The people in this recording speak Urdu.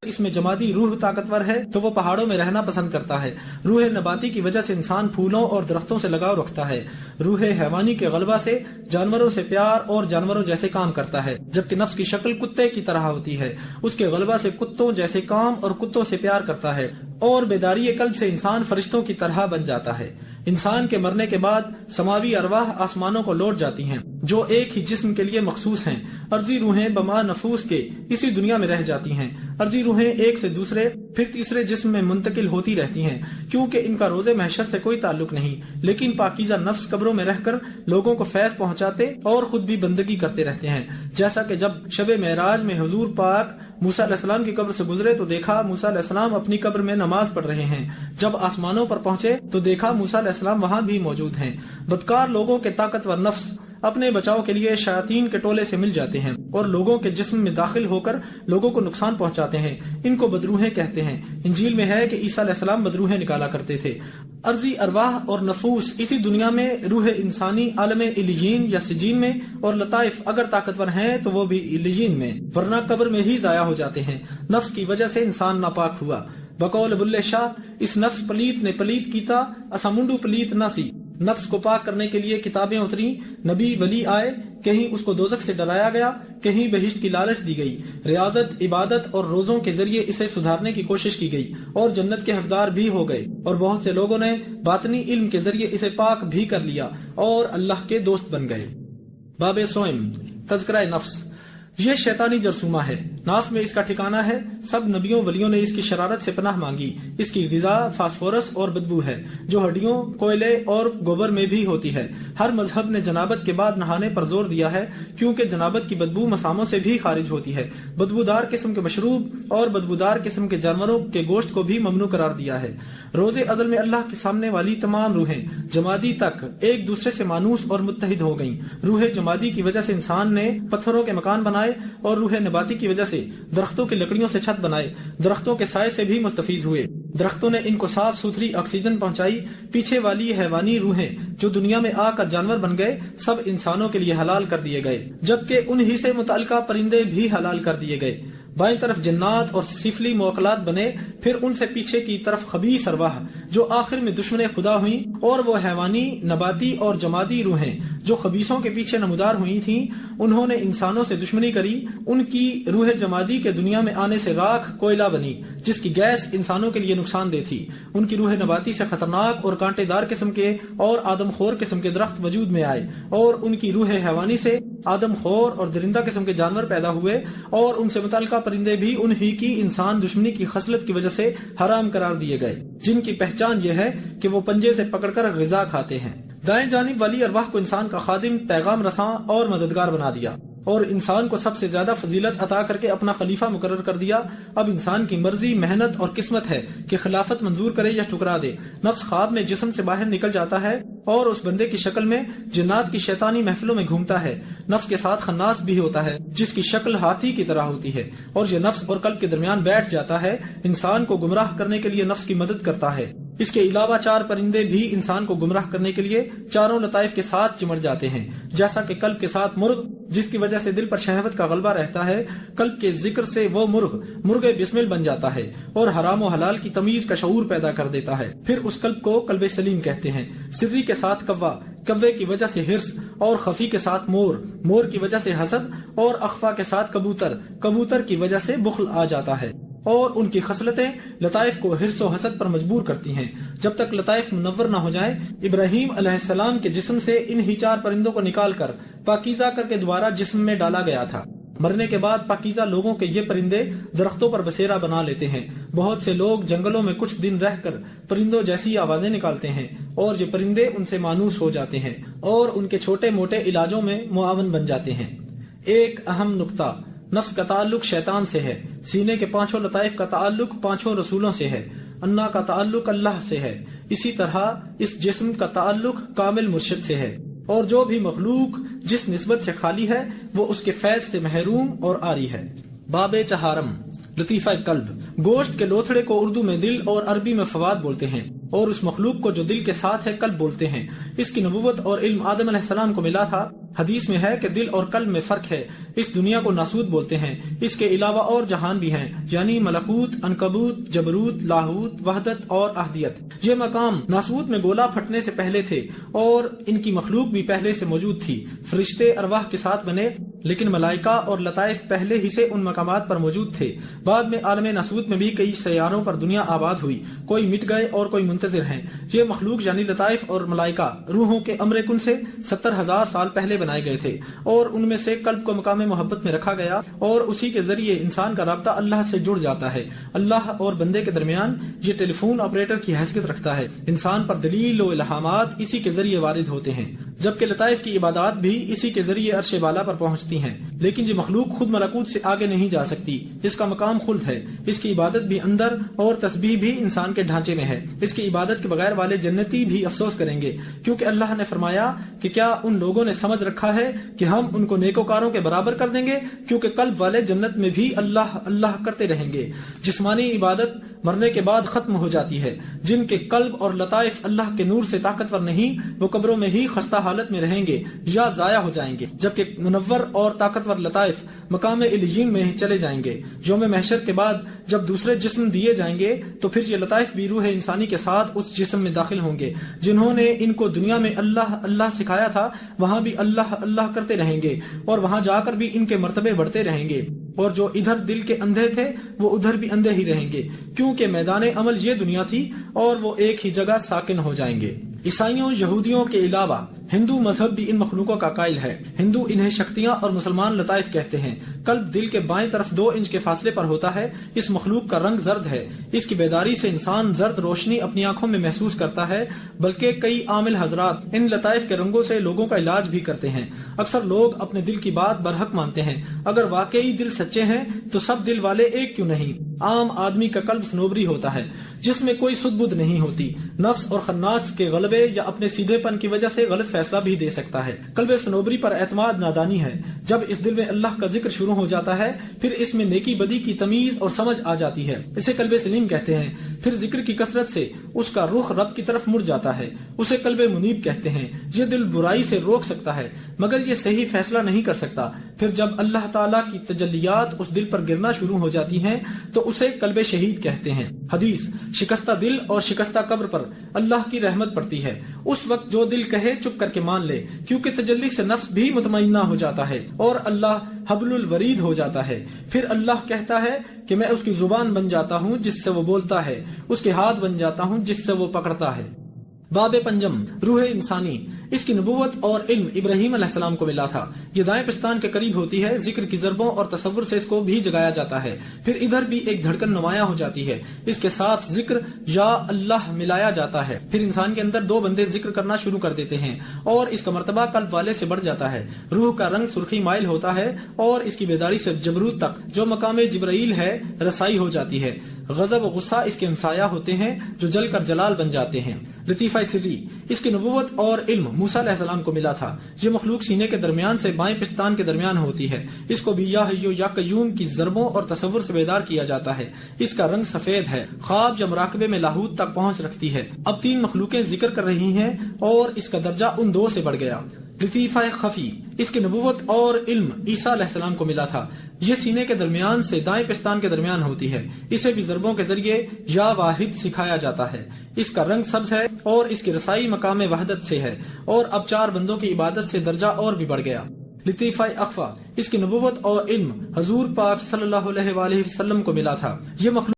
اس میں جمادی روح طاقتور ہے تو وہ پہاڑوں میں رہنا پسند کرتا ہے۔ روح نباتی کی وجہ سے انسان پھولوں اور درختوں سے لگاؤ رکھتا ہے۔ روح حیوانی کے غلبہ سے جانوروں سے پیار اور جانوروں جیسے کام کرتا ہے، جبکہ نفس کی شکل کتے کی طرح ہوتی ہے، اس کے غلبہ سے کتوں جیسے کام اور کتوں سے پیار کرتا ہے، اور بیداری قلب سے انسان فرشتوں کی طرح بن جاتا ہے۔ انسان کے مرنے کے بعد سماوی ارواح آسمانوں کو لوٹ جاتی ہیں جو ایک ہی جسم کے لیے مخصوص ہیں۔ ارضی روحیں بما نفوس کے اسی دنیا میں رہ جاتی ہیں۔ ارضی روحیں ایک سے دوسرے پھر تیسرے جسم میں منتقل ہوتی رہتی ہیں، کیونکہ ان کا روز محشر سے کوئی تعلق نہیں، لیکن پاکیزہ نفس قبروں میں رہ کر لوگوں کو فیض پہنچاتے اور خود بھی بندگی کرتے رہتے ہیں۔ جیسا کہ جب شب معراج میں حضور پاک موسیٰ علیہ السلام کی قبر سے گزرے تو دیکھا موسیٰ علیہ السلام اپنی قبر میں نماز پڑھ رہے ہیں، جب آسمانوں پر پہنچے تو دیکھا موسیٰ علیہ السلام وہاں بھی موجود ہیں۔ بدکار لوگوں کے طاقتور نفس اپنے بچاؤ کے لیے شیاطین کے ٹولے سے مل جاتے ہیں اور لوگوں کے جسم میں داخل ہو کر لوگوں کو نقصان پہنچاتے ہیں۔ ان کو بدروحیں کہتے ہیں۔ انجیل میں ہے کہ عیسیٰ علیہ السلام بدروحیں نکالا کرتے تھے۔ ارضی ارواح اور نفوس اسی دنیا میں روح انسانی عالم علیین یا سجین میں، اور لطائف اگر طاقتور ہیں تو وہ بھی علیین میں، ورنہ قبر میں ہی ضائع ہو جاتے ہیں۔ نفس کی وجہ سے انسان ناپاک ہوا۔ بقول بلے شاہ، اس نفس پلیت نے پلیت کیتا اسا منڈو پلیت نہ سی۔ نفس کو پاک کرنے کے لیے کتابیں اتری، نبی ولی آئے، کہیں اس کو دوزخ سے ڈرایا گیا، کہیں بہشت کی لالچ دی گئی، ریاضت، عبادت اور روزوں کے ذریعے اسے سدھارنے کی کوشش کی گئی اور جنت کے حقدار بھی ہو گئے، اور بہت سے لوگوں نے باطنی علم کے ذریعے اسے پاک بھی کر لیا اور اللہ کے دوست بن گئے۔ باب سوئم، تذکرہ نفس۔ یہ شیطانی جرثومہ ہے، ناف میں اس کا ٹھکانہ ہے۔ سب نبیوں ولیوں نے اس کی شرارت سے پناہ مانگی۔ اس کی غذا فاسفورس اور بدبو ہے جو ہڈیوں، کوئلے اور گوبر میں بھی ہوتی ہے۔ ہر مذہب نے جنابت کے بعد نہانے پر زور دیا ہے، کیونکہ جنابت کی بدبو مساموں سے بھی خارج ہوتی ہے۔ بدبودار قسم کے مشروب اور بدبودار قسم کے جانوروں کے گوشت کو بھی ممنوع قرار دیا ہے۔ روز ازل میں اللہ کے سامنے والی تمام روحیں جمادی تک ایک دوسرے سے مانوس اور متحد ہو گئیں۔ روح جمادی کی وجہ سے انسان نے پتھروں کے مکان بنائے اور روح نباتی کی وجہ سے درختوں کی لکڑیوں سے چھت بنائے۔ درختوں کے سائے سے بھی مستفیض ہوئے۔ درختوں نے ان کو صاف ستھری آکسیجن پہنچائی۔ پیچھے والی حیوانی روحیں جو دنیا میں آ کر جانور بن گئے سب انسانوں کے لیے حلال کر دیے گئے، جبکہ انہی سے متعلقہ پرندے بھی حلال کر دیے گئے۔ بائیں طرف جنات اور سفلی موکلات بنے، پھر ان سے پیچھے کی طرف خبیث ارواح جو آخر میں دشمن خدا ہوئیں، اور وہ حیوانی، نباتی اور جمادی روحیں جو خبیثوں کے پیچھے نمودار ہوئی تھیں۔ انہوں نے انسانوں سے دشمنی کری۔ ان کی روح جمادی کے دنیا میں آنے سے راکھ کوئلہ بنی جس کی گیس انسانوں کے لیے نقصان دہ تھی۔ ان کی روح نباتی سے خطرناک اور کانٹے دار قسم کے اور آدم خور قسم کے درخت وجود میں آئے، اور ان کی روح حیوانی سے آدم خور اور درندہ قسم کے جانور پیدا ہوئے، اور ان سے متعلقہ پرندے بھی انہی کی انسان دشمنی کی خصلت کی وجہ سے حرام قرار دیے گئے، جن کی پہچان یہ ہے کہ وہ پنجے سے پکڑ کر غذا کھاتے ہیں۔ دائیں جانب والی ارواح کو انسان کا خادم، پیغام رساں اور مددگار بنا دیا، اور انسان کو سب سے زیادہ فضیلت عطا کر کے اپنا خلیفہ مقرر کر دیا۔ اب انسان کی مرضی، محنت اور قسمت ہے کہ خلافت منظور کرے یا ٹھکرا دے۔ نفس خواب میں جسم سے باہر نکل جاتا ہے اور اس بندے کی شکل میں جنات کی شیطانی محفلوں میں گھومتا ہے۔ نفس کے ساتھ خناس بھی ہوتا ہے جس کی شکل ہاتھی کی طرح ہوتی ہے، اور یہ نفس اور قلب کے درمیان بیٹھ جاتا ہے، انسان کو گمراہ کرنے کے لیے نفس کی مدد کرتا ہے۔ اس کے علاوہ 4 پرندے بھی انسان کو گمراہ کرنے کے لیے چاروں لطائف کے ساتھ چمٹ جاتے ہیں، جیسا کہ قلب کے ساتھ مرغ جس کی وجہ سے دل پر شہوت کا غلبہ رہتا ہے، قلب کے ذکر سے وہ مرغ بسمل بن جاتا ہے اور حرام و حلال کی تمیز کا شعور پیدا کر دیتا ہے۔ پھر اس قلب کو قلب سلیم کہتے ہیں۔ سری کے ساتھ کوے کی وجہ سے ہرس، اور خفی کے ساتھ مور کی وجہ سے حسد، اور اخفا کے ساتھ کبوتر کی وجہ سے بخل آ جاتا ہے، اور ان کی خصلتیں لطائف کو حرص و حسد پر مجبور کرتی ہیں۔ جب تک لطائف منور نہ ہو جائیں، ابراہیم علیہ السلام کے جسم سے انہی 4 پرندوں کو نکال کر پاکیزہ کر کے دوبارہ جسم میں ڈالا گیا تھا۔ مرنے کے بعد پاکیزہ لوگوں کے یہ پرندے درختوں پر بسیرا بنا لیتے ہیں۔ بہت سے لوگ جنگلوں میں کچھ دن رہ کر پرندوں جیسی آوازیں نکالتے ہیں، اور یہ پرندے ان سے مانوس ہو جاتے ہیں اور ان کے چھوٹے موٹے علاجوں میں معاون بن جاتے ہیں۔ ایک اہم نقطہ، نفس کا تعلق شیطان سے ہے، سینے کے 5 لطائف کا تعلق 5 رسولوں سے ہے، انا کا تعلق اللہ سے ہے، اسی طرح اس جسم کا تعلق کامل مرشد سے ہے، اور جو بھی مخلوق جس نسبت سے خالی ہے وہ اس کے فیض سے محروم اور عاری ہے۔ باب چہارم، لطیفہ قلب۔ گوشت کے لوتھڑے کو اردو میں دل اور عربی میں فواد بولتے ہیں، اور اس مخلوق کو جو دل کے ساتھ ہے قلب بولتے ہیں۔ اس کی نبوت اور علم آدم علیہ السلام کو ملا تھا۔ حدیث میں ہے کہ دل اور قلب میں فرق ہے، اس دنیا کو ناسوت بولتے ہیں، اس کے علاوہ اور جہان بھی ہیں، یعنی ملکوت، عنکبوت، جبروت، لاہوت، وحدت اور احدیت۔ یہ مقام ناسوت میں گولا پھٹنے سے پہلے تھے اور ان کی مخلوق بھی پہلے سے موجود تھی، فرشتے ارواح کے ساتھ بنے، لیکن ملائکہ اور لطائف پہلے ہی سے ان مقامات پر موجود تھے۔ بعد میں عالم ناسوت میں بھی کئی سیاروں پر دنیا آباد ہوئی، کوئی مٹ گئے اور کوئی منتظر ہیں۔ یہ مخلوق یعنی لطائف اور ملائکہ روحوں کے امر کن سے 70,000 سال پہلے بنائے گئے تھے، اور ان میں سے قلب کو مقام محبت میں رکھا گیا اور اسی کے ذریعے انسان کا رابطہ اللہ سے جڑ جاتا ہے۔ اللہ اور بندے کے درمیان یہ ٹیلی فون آپریٹر کی حیثیت رکھتا ہے، انسان پر دلیل و الہامات اسی کے ذریعے وارد ہوتے ہیں، جبکہ لطائف کی عبادات بھی اسی کے ذریعے عرش بالا پر پہنچتی ہیں۔ لیکن یہ مخلوق خود ملکوت سے آگے نہیں جا سکتی، اس کا مقام خلد ہے، اس کی عبادت بھی اندر اور تسبیح بھی انسان کے ڈھانچے میں ہے۔ اس کی عبادت کے بغیر والے جنتی بھی افسوس کریں گے، کیونکہ اللہ نے فرمایا کہ کیا ان لوگوں نے سمجھ رکھا ہے کہ ہم ان کو نیکوکاروں کے برابر کر دیں گے، کیونکہ قلب والے جنت میں بھی اللہ اللہ کرتے رہیں گے۔ جسمانی عبادت مرنے کے بعد ختم ہو جاتی ہے، جن کے قلب اور لطائف اللہ کے نور سے طاقتور نہیں، وہ قبروں میں ہی خستہ حالت میں رہیں گے یا ضائع ہو جائیں گے، جبکہ منور اور طاقتور لطائف مقام علیین میں چلے جائیں گے۔ یوم محشر کے بعد جب دوسرے جسم دیے جائیں گے تو پھر یہ لطائف بھی روح انسانی کے ساتھ اس جسم میں داخل ہوں گے۔ جنہوں نے ان کو دنیا میں اللہ اللہ سکھایا تھا وہاں بھی اللہ اللہ کرتے رہیں گے، اور وہاں جا کر بھی ان کے مرتبے بڑھتے رہیں گے، اور جو ادھر دل کے اندھے تھے وہ ادھر بھی اندھے ہی رہیں گے، کیونکہ میدان عمل یہ دنیا تھی اور وہ ایک ہی جگہ ساکن ہو جائیں گے۔ عیسائیوں یہودیوں کے علاوہ ہندو مذہب بھی ان مخلوقوں کا قائل ہے۔ ہندو انہیں شکتیاں اور مسلمان لطائف کہتے ہیں۔ قلب دل کے بائیں طرف 2 انچ کے فاصلے پر ہوتا ہے۔ اس مخلوق کا رنگ زرد ہے، اس کی بیداری سے انسان زرد روشنی اپنی آنکھوں میں محسوس کرتا ہے، بلکہ کئی عامل حضرات ان لطائف کے رنگوں سے لوگوں کا علاج بھی کرتے ہیں۔ اکثر لوگ اپنے دل کی بات برحق مانتے ہیں، اگر واقعی دل سچے ہیں تو سب دل والے ایک کیوں نہیں؟ عام آدمی کا قلب سنوبری ہوتا ہے جس میں کوئی سد بدھ نہیں ہوتی، نفس اور خناس کے غلبے یا اپنے سیدھے پن کی وجہ سے غلط فیصلہ بھی دے سکتا ہے۔ قلب سنوبری پر اعتماد نادانی ہے۔ جب اس دل میں اللہ کا ذکر شروع ہو جاتا ہے پھر اس میں نیکی بدی کی تمیز اور سمجھ آ جاتی ہے، اسے قلب سلیم کہتے ہیں۔ پھر ذکر کی کثرت سے اس کا رخ رب کی طرف مڑ جاتا ہے، اسے قلب منیب کہتے ہیں۔ یہ دل برائی سے روک سکتا ہے مگر یہ صحیح فیصلہ نہیں کر سکتا۔ پھر جب اللہ تعالیٰ کی تجلیات اس دل پر گرنا شروع ہو جاتی ہیں تو اسے قلب شہید کہتے ہیں۔ حدیث: شکستہ دل اور شکستہ قبر پر اللہ کی رحمت پڑتی ہے۔ اس وقت جو دل کہے چپ کر کے مان لے، کیونکہ تجلی سے نفس بھی مطمئنہ ہو جاتا ہے اور اللہ حبل الورید ہو جاتا ہے۔ پھر اللہ کہتا ہے کہ میں اس کی زبان بن جاتا ہوں جس سے وہ بولتا ہے، اس کے ہاتھ بن جاتا ہوں جس سے وہ پکڑتا ہے۔ باب پنجم: روح انسانی۔ اس کی نبوت اور علم ابراہیم علیہ السلام کو ملا تھا۔ یہ دائیں پستان کے قریب ہوتی ہے، ذکر کی ضربوں اور تصور سے اس کو بھی جگایا جاتا ہے۔ پھر ادھر بھی ایک دھڑکن نمایاں ہو جاتی ہے، اس کے ساتھ ذکر یا اللہ ملایا جاتا ہے۔ پھر انسان کے اندر 2 بندے ذکر کرنا شروع کر دیتے ہیں اور اس کا مرتبہ قلب والے سے بڑھ جاتا ہے۔ روح کا رنگ سرخی مائل ہوتا ہے اور اس کی بیداری سے جبروت تک جو مقام جبرائیل ہے رسائی ہو جاتی ہے۔ غضب و غصہ اس کے ہمسایہ ہوتے ہیں جو جل کر جلال بن جاتے ہیں۔ لطیفہ سری: اس کی نبوت اور علم موسیٰ علیہ السلام کو ملا تھا۔ یہ مخلوق سینے کے درمیان سے بائیں پستان کے درمیان ہوتی ہے۔ اس کو بھی یا حیو یا قیوم کی ضربوں اور تصور سے بیدار کیا جاتا ہے۔ اس کا رنگ سفید ہے، خواب یا مراقبے میں لاہوت تک پہنچ رکھتی ہے۔ اب 3 مخلوقیں ذکر کر رہی ہیں اور اس کا درجہ ان 2 سے بڑھ گیا۔ لطیفہ خفی: اس کی نبوت اور علم عیسیٰ علیہ السلام کو ملا تھا۔ یہ سینے کے درمیان سے دائیں پستان کے درمیان ہوتی ہے۔ اسے بھی ضربوں کے ذریعے یا واحد سکھایا جاتا ہے۔ اس کا رنگ سبز ہے اور اس کی رسائی مقام وحدت سے ہے، اور اب 4 بندوں کی عبادت سے درجہ اور بھی بڑھ گیا۔ لطیفہ اخفا: اس کی نبوت اور علم حضور پاک صلی اللہ علیہ وآلہ وسلم کو ملا تھا۔ یہ مخلوق